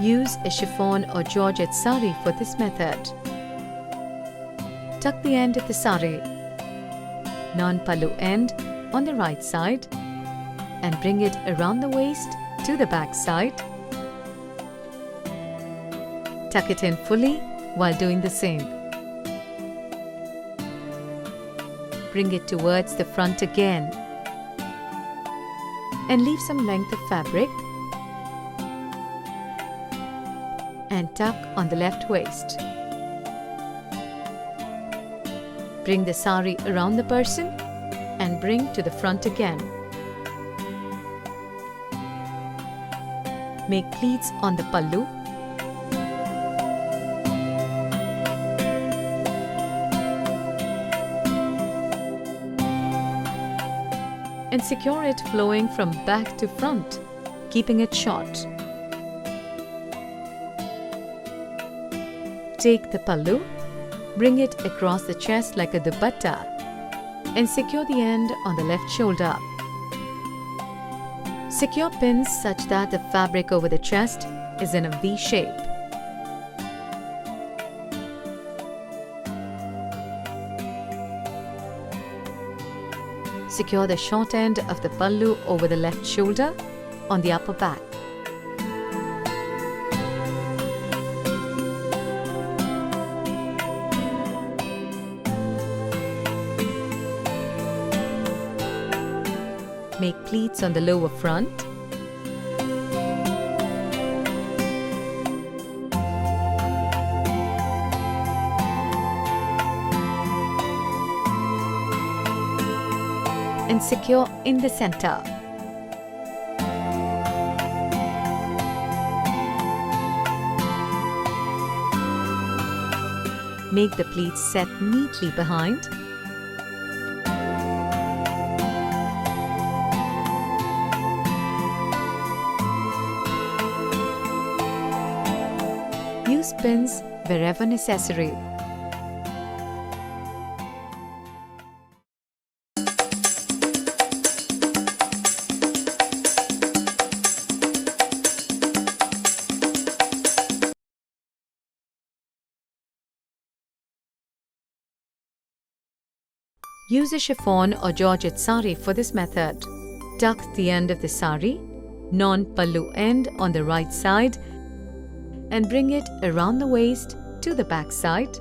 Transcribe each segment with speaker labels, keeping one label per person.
Speaker 1: Use a chiffon or georgette sari for this method. Tuck the end of the sari, non-pallu end, on the right side and bring it around the waist to the back side. Tuck it in fully while doing the same. Bring it towards the front again and leave some length of fabric and tuck on the left waist. Bring the sari around the person and bring to the front again. Make pleats on the pallu. And secure it flowing from back to front, keeping it short. Take the pallu, bring it across the chest like a dupatta and secure the end on the left shoulder. Secure pins such that the fabric over the chest is in a V shape. Secure the short end of the pallu over the left shoulder on the upper back. Make pleats on the lower front. And secure in the center. Make the pleats set neatly behind. Use pins wherever necessary. Use a chiffon or georgette sari for this method. Tuck the end of the sari, non-pallu end on the right side and bring it around the waist to the back side.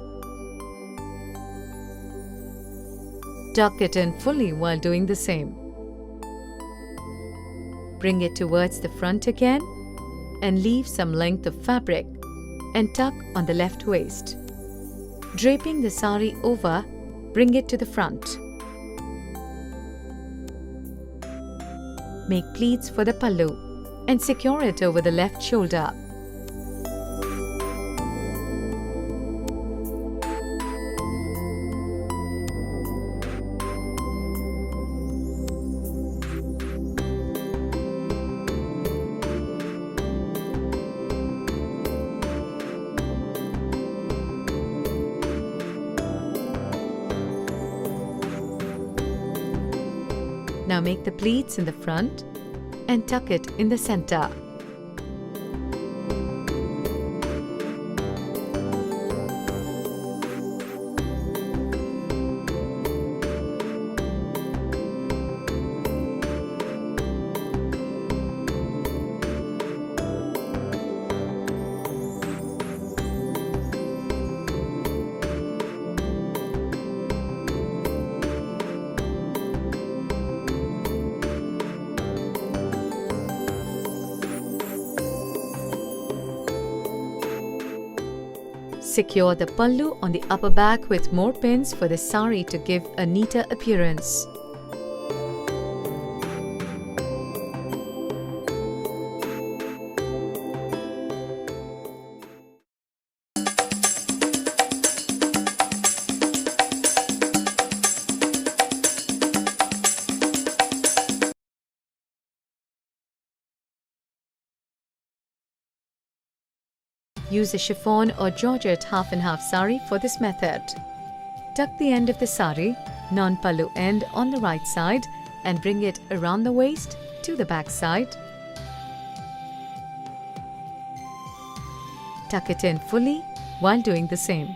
Speaker 1: Tuck it in fully while doing the same. Bring it towards the front again and leave some length of fabric and tuck on the left waist. Draping the sari over, bring it to the front. Make pleats for the pallu and secure it over the left shoulder. Now make the pleats in the front and tuck it in the center. Secure the pallu on the upper back with more pins for the sari to give a neater appearance. Use a chiffon or georgette half and half sari for this method. Tuck the end of the sari, non-pallu end on the right side and bring it around the waist to the back side. Tuck it in fully while doing the same.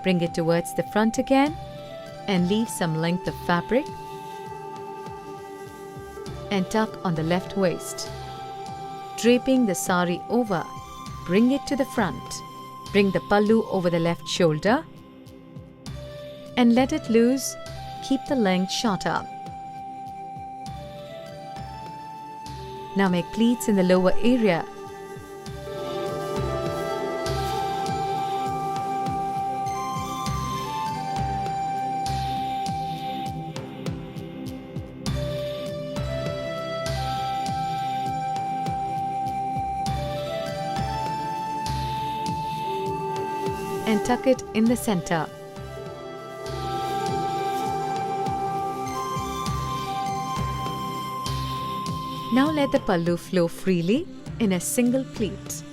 Speaker 1: Bring it towards the front again and leave some length of fabric and tuck on the left waist. Draping the sari over, bring it to the front. Bring the pallu over the left shoulder and let it loose. Keep the length shorter. Now make pleats in the lower area. And tuck it in the center. Now let the pallu flow freely in a single pleat.